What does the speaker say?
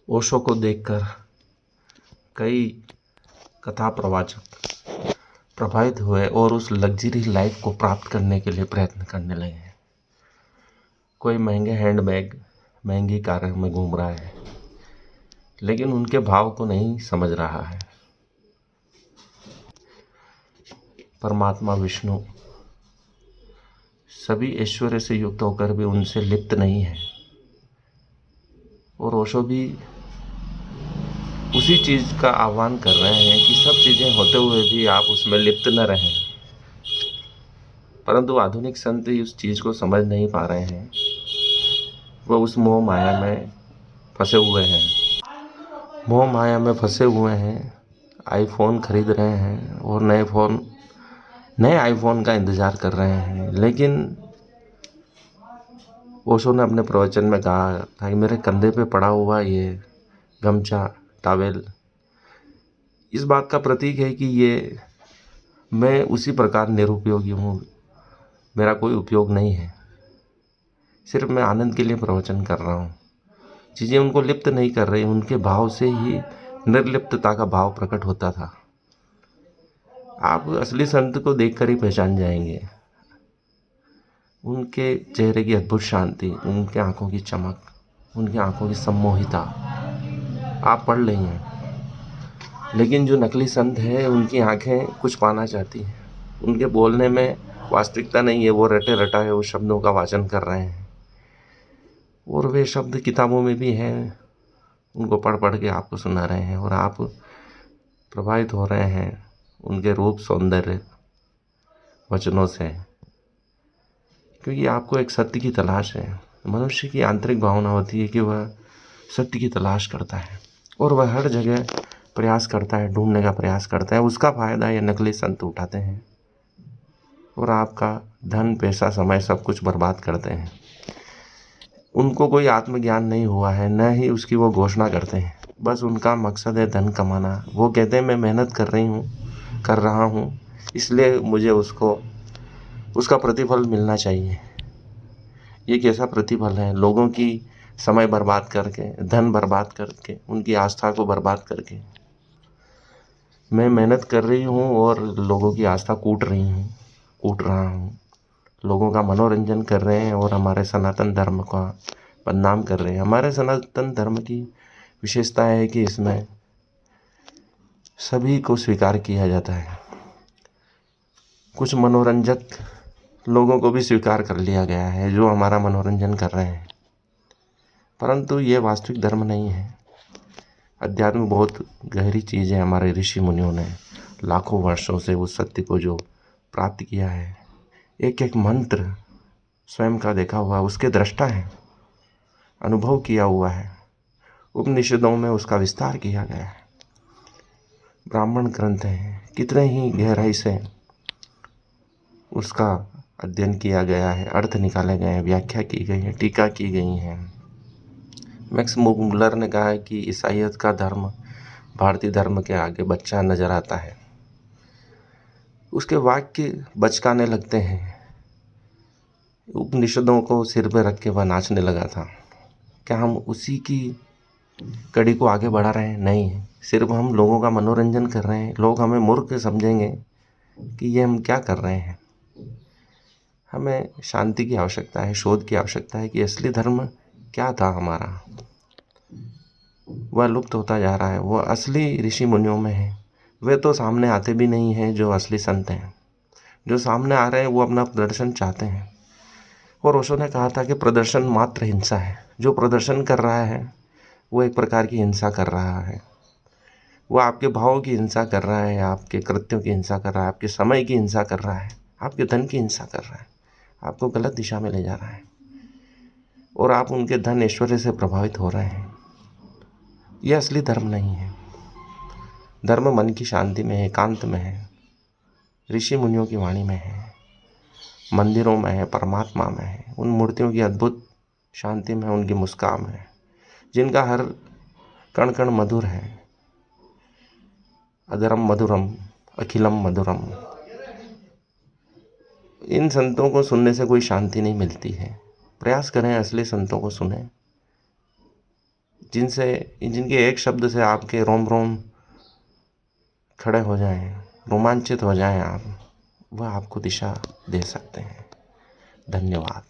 ओशो को देखकर कई कथा प्रवाचक प्रभावित हुए और उस लग्जरी लाइफ को प्राप्त करने के लिए प्रयत्न करने लगे हैं। कोई महंगे हैंडबैग, महंगी कारों में घूम रहा है, लेकिन उनके भाव को नहीं समझ रहा है। परमात्मा विष्णु सभी ऐश्वर्य से युक्त होकर भी उनसे लिप्त नहीं है, और ओशो भी उसी चीज़ का आह्वान कर रहे हैं कि सब चीज़ें होते हुए भी आप उसमें लिप्त न रहें। परंतु आधुनिक संत उस चीज़ को समझ नहीं पा रहे हैं। वह उस मोह माया में फंसे हुए हैं। मोह माया में फंसे हुए हैं। आईफोन खरीद रहे हैं और नए आईफोन का इंतज़ार कर रहे हैं। लेकिन ओशो ने अपने प्रवचन में कहा था कि मेरे कंधे पे पड़ा हुआ ये गमछा, टॉवेल इस बात का प्रतीक है कि ये मैं उसी प्रकार निरुपयोगी हूँ। मेरा कोई उपयोग नहीं है, सिर्फ मैं आनंद के लिए प्रवचन कर रहा हूँ। चीज़ें उनको लिप्त नहीं कर रही, उनके भाव से ही निर्लिप्तता का भाव प्रकट होता था। आप असली संत को देखकर ही पहचान जाएंगे। उनके चेहरे की अद्भुत शांति, उनके आंखों की चमक, उनकी आंखों की सम्मोहिता आप पढ़ लेंगे। लेकिन जो नकली संत है, उनकी आंखें कुछ पाना चाहती हैं। उनके बोलने में वास्तविकता नहीं है। वो रटे रटाए उस शब्दों का वाचन कर रहे हैं, और वे शब्द किताबों में भी हैं। उनको पढ़ पढ़ के आपको सुना रहे हैं, और आप प्रभावित हो रहे हैं उनके रूप सौंदर्य वचनों से, क्योंकि आपको एक सत्य की तलाश है। मनुष्य की आंतरिक भावना होती है कि वह सत्य की तलाश करता है, और वह हर जगह प्रयास करता है, ढूंढने का प्रयास करता है। उसका फ़ायदा ये नकली संत उठाते हैं और आपका धन, पैसा, समय सब कुछ बर्बाद करते हैं। उनको कोई आत्मज्ञान नहीं हुआ है, न ही उसकी वो घोषणा करते हैं। बस उनका मकसद है धन कमाना। वो कहते हैं मैं मेहनत कर रहा हूँ, इसलिए मुझे उसका प्रतिफल मिलना चाहिए। ये कैसा प्रतिफल है? लोगों की समय बर्बाद करके, धन बर्बाद करके, उनकी आस्था को बर्बाद करके। मैं मेहनत कर रही हूँ और लोगों की आस्था कूट रहा हूँ। लोगों का मनोरंजन कर रहे हैं और हमारे सनातन धर्म का बदनाम कर रहे हैं। हमारे सनातन धर्म की विशेषता है कि इसमें सभी को स्वीकार किया जाता है। कुछ मनोरंजक लोगों को भी स्वीकार कर लिया गया है जो हमारा मनोरंजन कर रहे हैं, परंतु ये वास्तविक धर्म नहीं है। अध्यात्म बहुत गहरी चीज़ है। हमारे ऋषि मुनियों ने लाखों वर्षों से उस सत्य को जो प्राप्त किया है, एक एक मंत्र स्वयं का देखा हुआ, उसके दृष्टा है, अनुभव किया हुआ है। उपनिषदों में उसका विस्तार किया गया है। ब्राह्मण ग्रंथ हैं, कितने ही गहराई से उसका अध्ययन किया गया है, अर्थ निकाले गए हैं, व्याख्या की गई है, टीका की गई है। मैक्स मुलर ने कहा है कि ईसाइयत का धर्म भारतीय धर्म के आगे बच्चा नजर आता है। उसके वाक्य बचकाने लगते हैं। उपनिषदों को सिर पे रख के वह नाचने लगा था। क्या हम उसी की कड़ी को आगे बढ़ा रहे हैं? नहीं, सिर्फ हम लोगों का मनोरंजन कर रहे हैं। लोग हमें मूर्ख समझेंगे कि ये हम क्या कर रहे हैं। हमें शांति की आवश्यकता है, शोध की आवश्यकता है कि असली धर्म क्या था हमारा। वह लुप्त होता जा रहा है। वह असली ऋषि मुनियों में है। वे तो सामने आते भी नहीं हैं जो असली संत हैं। जो सामने आ रहे हैं वो अपना प्रदर्शन चाहते हैं। और ओशो ने कहा था कि प्रदर्शन मात्र हिंसा है। जो प्रदर्शन कर रहा है वो एक प्रकार की हिंसा कर रहा है। वो आपके भावों की हिंसा कर रहा है, आपके कृत्यों की हिंसा कर रहा है, आपके समय की हिंसा कर रहा है, आपके धन की हिंसा कर रहा है, आपको गलत दिशा में ले जा रहा है, और आप उनके धन ऐश्वर्य से प्रभावित हो रहे हैं। यह असली धर्म नहीं है। धर्म मन की शांति में है, एकांत में है, ऋषि मुनियों की वाणी में है, मंदिरों में है, परमात्मा में है, उन मूर्तियों की अद्भुत शांति में, उनकी मुस्कान में, जिनका हर कण कण मधुर है। अधरम मधुरम अखिलम मधुरम। इन संतों को सुनने से कोई शांति नहीं मिलती है। प्रयास करें, असली संतों को सुने। जिनके एक शब्द से आपके रोम रोम खड़े हो जाएं, रोमांचित हो जाएं आप, वह आपको दिशा दे सकते हैं। धन्यवाद।